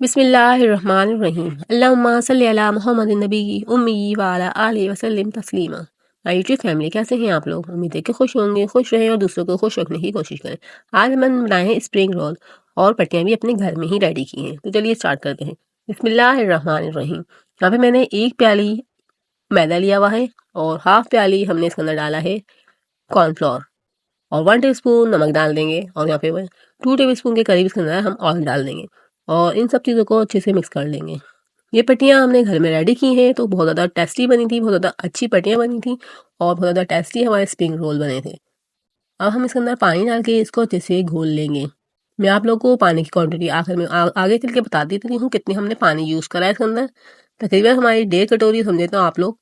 बिस्मिल्लाहिर्रहमानिर्रहीम। अल्लाहुम्मा सल्लि अला मुहम्मदिन नबी उम्मी व अला आलिहि वसल्लिम तस्लीमा। माय यूट्यूब फैमिली, कैसे हैं आप लोग? उम्मीद है कि खुश होंगे, खुश रहें और दूसरों को खुश रखने की कोशिश करें। आज हम बनाए हैं स्प्रिंग रोल और पट्टियाँ भी अपने घर में ही रेडी की हैं। तो चलिए स्टार्ट करते हैं। बिस्मिल्लाहिर्रहमानिर्रहीम। यहाँ पे मैंने 1 प्याली मैदा लिया हुआ है और हाफ प्याली हमने इसके अंदर डाला है कॉर्नफ्लोर और 1 टीस्पून नमक डाल देंगे और यहाँ पे 2 टेबलस्पून के करीब इसके अंदर हम ऑयल डाल देंगे और इन सब चीज़ों को अच्छे से मिक्स कर लेंगे। ये पट्टियाँ हमने घर में रेडी की हैं तो बहुत ज़्यादा टेस्टी बनी थी, बहुत ज़्यादा अच्छी पट्टियाँ बनी थी और बहुत ज़्यादा टेस्टी हमारे स्प्रिंग रोल बने थे। अब हम इसके अंदर पानी डाल के इसको अच्छे से घोल लेंगे। मैं आप लोगों को पानी की क्वांटिटी आखिर में आगे चल के बता देती हूँ कितनी हमने पानी यूज़ करा है इसके अंदर। तकरीबन हमारी 1.5 कटोरी समझे तो आप लोग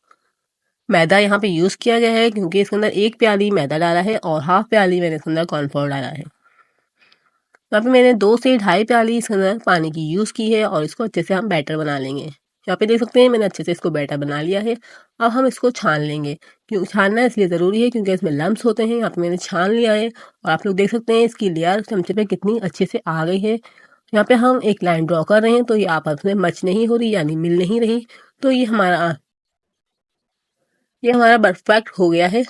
मैदा यहाँ पे यूज़ किया गया है, क्योंकि इसके अंदर 1 प्याली मैदा डाला है और हाफ प्याली मैंने इसके अंदर कॉर्नफ्लोर डाला है। यहाँ पे मैंने 2 से 2.5 प्याली इसके अंदर पानी की यूज़ की है और इसको अच्छे से हम बैटर बना लेंगे। यहाँ पे देख सकते हैं मैंने अच्छे से इसको बैटर बना लिया है। अब हम इसको छान लेंगे, क्यों छानना इसलिए ज़रूरी है क्योंकि इसमें लम्स होते हैं। यहाँ पे मैंने छान लिया है और आप लोग देख सकते हैं इसकी लेयर चमचे पे कितनी अच्छे से आ गई है। यहाँ पे हम एक लाइन ड्रॉ कर रहे हैं तो ये आपस में मच नहीं हो रही, यानी मिल नहीं रही। तो ये हमारा परफेक्ट हो गया है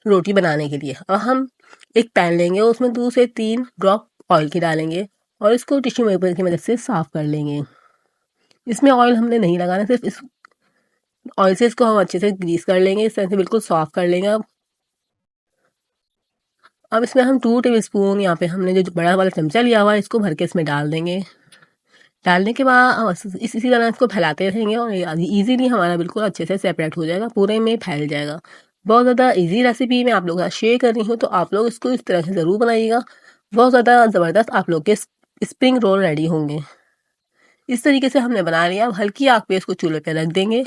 रोटी बनाने के लिए। अब हम एक पैन लेंगे, उसमें 2 से 3 ड्रॉप ऑयल की डालेंगे और इसको टिश्यू पेपर की मदद से साफ कर लेंगे। इसमें ऑयल हमने नहीं लगाना, सिर्फ इस ऑयल से इसको हम अच्छे से ग्रीस कर लेंगे, इस तरह से बिल्कुल साफ कर लेंगे। अब इसमें हम 2 टेबलस्पून यहाँ पे हमने जो बड़ा वाला चमचा लिया हुआ है इसको भर के इसमें डाल देंगे। डालने के बाद इसी तरह इसको फैलाते रहेंगे और ईजीली हमारा बिल्कुल अच्छे से सेपरेट हो जाएगा, पूरे में फैल जाएगा। बहुत ज़्यादा इजी रेसिपी मैं आप लोगों के साथ शेयर कर रही हूँ, तो आप लोग इसको इस तरह से ज़रूर बनाइएगा। बहुत ज़्यादा ज़बरदस्त आप लोग के स्प्रिंग रोल रेडी होंगे। इस तरीके से हमने बना लिया। अब हल्की आग पे इसको चूल्हे पे रख देंगे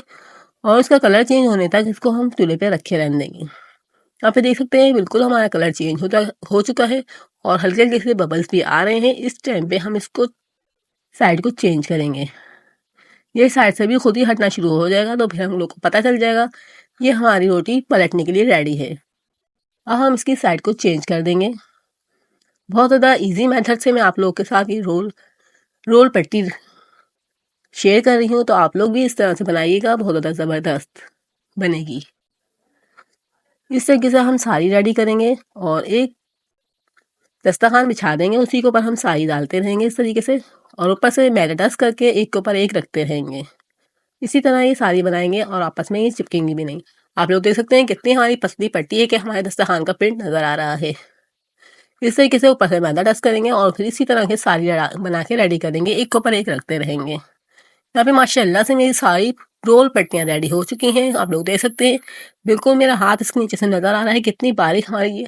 और इसका कलर चेंज होने तक इसको हम चूल्हे पे रखे रहने देंगे। यहाँ पे देख सकते हैं बिल्कुल हमारा कलर चेंज हो चुका है और हल्के हल्के से बबल्स भी आ रहे हैं। इस टाइम पे हम इसको साइड को चेंज करेंगे। ये साइड से भी खुद ही हटना शुरू हो जाएगा, तो फिर हम लोग को पता चल जाएगा ये हमारी रोटी पलटने के लिए रेडी है। अब हम इसकी साइड को चेंज कर देंगे। बहुत ज़्यादा इजी मेथड से मैं आप लोगों के साथ ये रोल पट्टी शेयर कर रही हूँ, तो आप लोग भी इस तरह से बनाइएगा, बहुत ज़्यादा ज़बरदस्त बनेगी। इस तरीके से हम सारी रेडी करेंगे और एक दस्तरखान बिछा देंगे, उसी के ऊपर हम सारी डालते रहेंगे इस तरीके से और ऊपर से मैदा डस्ट करके एक के ऊपर एक रखते रहेंगे। इसी तरह ये सारी बनाएंगे और आपस में ये चिपकेंगी भी नहीं। आप लोग देख सकते हैं कितनी हमारी पतली पट्टी है कि हमारे दस्तरखान का प्रिंट नज़र आ रहा है। इस तरीके से ऊपर से मैदा डस्ट करेंगे और फिर इसी तरह के सारी बना के रेडी करेंगे, एक के ऊपर एक रखते रहेंगे। यहाँ पे माशाल्लाह से मेरी सारी रोल पट्टियाँ रेडी हो चुकी हैं। आप लोग देख सकते हैं बिल्कुल मेरा हाथ इसके नीचे से नज़र आ रहा है कितनी बारीक हमारी ये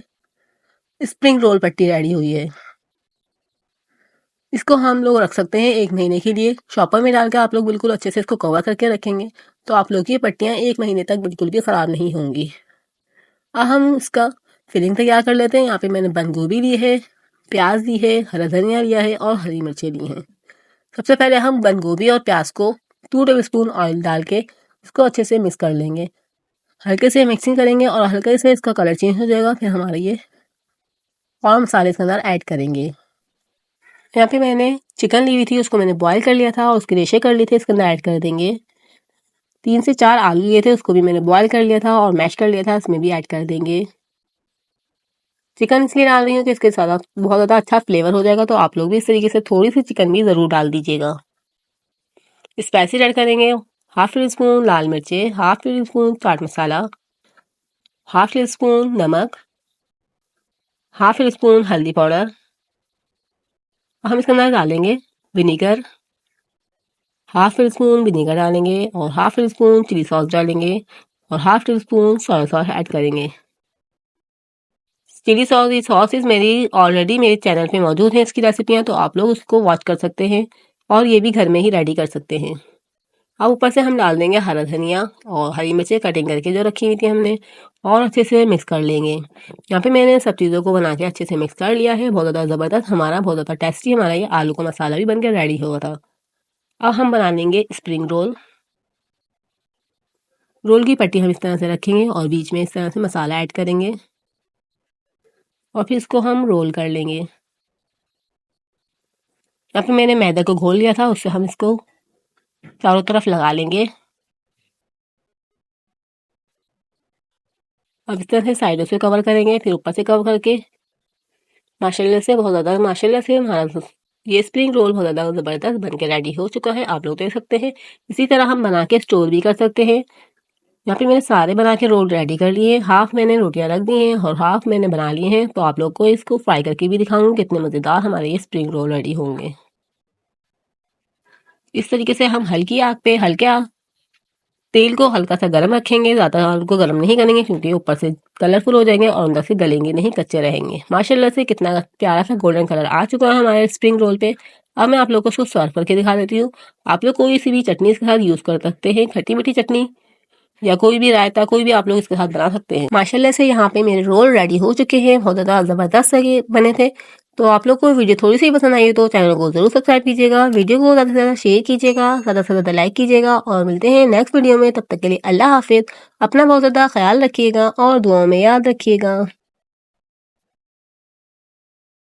स्प्रिंग रोल पट्टी रेडी हुई है। इसको हम लोग रख सकते हैं 1 महीने के लिए। शॉपर में डाल के आप लोग बिल्कुल अच्छे से इसको कवर करके रखेंगे तो आप लोग की पट्टियाँ 1 महीने तक बिल्कुल भी ख़राब नहीं होंगी। अब हम इसका फिलिंग तैयार कर लेते हैं। यहाँ पे मैंने बंद गोभी ली है, प्याज ली है, हरा धनिया लिया है और हरी मिर्चें ली हैं। सबसे पहले हम बंद गोभी और प्याज को 2 टेबलस्पून ऑयल डाल के इसको अच्छे से मिक्स कर लेंगे। हल्के से मिक्सिंग करेंगे और हल्के से इसका कलर चेंज हो जाएगा, फिर हमारे ये और मसाले इसके अंदर ऐड करेंगे। यहाँ पे मैंने चिकन ली हुई थी, उसको मैंने बॉईल कर लिया था और उसके रेशे कर लिए थे, इसके अंदर ऐड कर देंगे। 3 से 4 आलू लिए थे, उसको भी मैंने बॉईल कर लिया था और मैश कर लिया था, इसमें भी ऐड कर देंगे। चिकन इसलिए डाल रही हूँ कि इसके साथ बहुत ज़्यादा अच्छा फ्लेवर हो जाएगा, तो आप लोग भी इस तरीके से थोड़ी सी चिकन भी ज़रूर डाल दीजिएगा। स्पाइसी ऐड करेंगे 1/2 टीस्पून लाल मिर्चें, 1/2 टीस्पून चाट मसाला, 1/2 टीस्पून नमक, 1/2 टीस्पून हल्दी पाउडर। हम इसके अंदर डालेंगे विनीगर, 1/2 टीस्पून विनीगर डालेंगे और 1/2 टीस्पून चिली सॉस डालेंगे और 1/2 टीस्पून सोया सॉस ऐड करेंगे। चिली सॉसेस मेरी ऑलरेडी मेरे चैनल पे मौजूद हैं इसकी रेसिपियाँ, तो आप लोग उसको वॉच कर सकते हैं और ये भी घर में ही रेडी कर सकते हैं। अब ऊपर से हम डाल देंगे हरा धनिया और हरी मिर्चें कटिंग करके जो रखी हुई थी हमने, और अच्छे से मिक्स कर लेंगे। यहाँ पे मैंने सब चीज़ों को बना के अच्छे से मिक्स कर लिया है। बहुत ज़्यादा ज़बरदस्त हमारा, बहुत ज़्यादा टेस्टी हमारा ये आलू का मसाला भी बन के रेडी हुआ था। अब हम बना लेंगे स्प्रिंग रोल की पट्टी हम इस तरह से रखेंगे और बीच में इस तरह से मसाला ऐड करेंगे और फिर इसको हम रोल कर लेंगे। यहाँ पे मैंने मैदे को घोल लिया था, उससे हम इसको चारों तरफ लगा लेंगे। अब इस तरह से साइडों से कवर करेंगे, फिर ऊपर से कवर करके माशाल्लाह से हमारा ये स्प्रिंग रोल बहुत ज़्यादा ज़बरदस्त बन के रेडी हो चुका है। आप लोग देख सकते हैं। इसी तरह हम बना के स्टोर भी कर सकते हैं। यहाँ पे मैंने सारे बना के रोल रेडी कर लिए। हाफ मैंने रोटियां रख दी हैं और हाफ मैंने बना लिए हैं। तो आप लोग को इसको फ्राई करके भी दिखाऊंगी कितने मज़ेदार हमारे ये स्प्रिंग रोल रेडी होंगे। इस तरीके से हम हल्की आग पे तेल को हल्का सा गर्म रखेंगे, ज़्यादा उनको गर्म नहीं करेंगे क्योंकि ऊपर से कलरफुल हो जाएंगे और अंदर से गलेंगे नहीं, कच्चे रहेंगे। माशाल्लाह से कितना प्यारा सा गोल्डन कलर आ चुका है हमारे स्प्रिंग रोल पे। अब मैं आप लोग को उसको सर्व करके दिखा देती हूँ। आप लोग कोई सी भी चटनी इसके साथ यूज़ कर सकते हैं, खट्टी मीठी चटनी या कोई भी रायता, कोई भी आप लोग इसके साथ बना सकते हैं। माशाल्लाह से यहाँ पे मेरे रोल रेडी हो चुके हैं, बहुत ज़्यादा ज़बरदस्त ये बने थे। तो आप लोग को वीडियो थोड़ी सी पसंद आई तो चैनल को जरूर सब्सक्राइब कीजिएगा, वीडियो को ज़्यादा से ज़्यादा शेयर कीजिएगा, ज़्यादा से ज़्यादा लाइक कीजिएगा और मिलते हैं नेक्स्ट वीडियो में। तब तक के लिए अल्लाह हाफिज़। अपना बहुत ज़्यादा ख्याल रखिएगा और दुआओं में याद रखिएगा।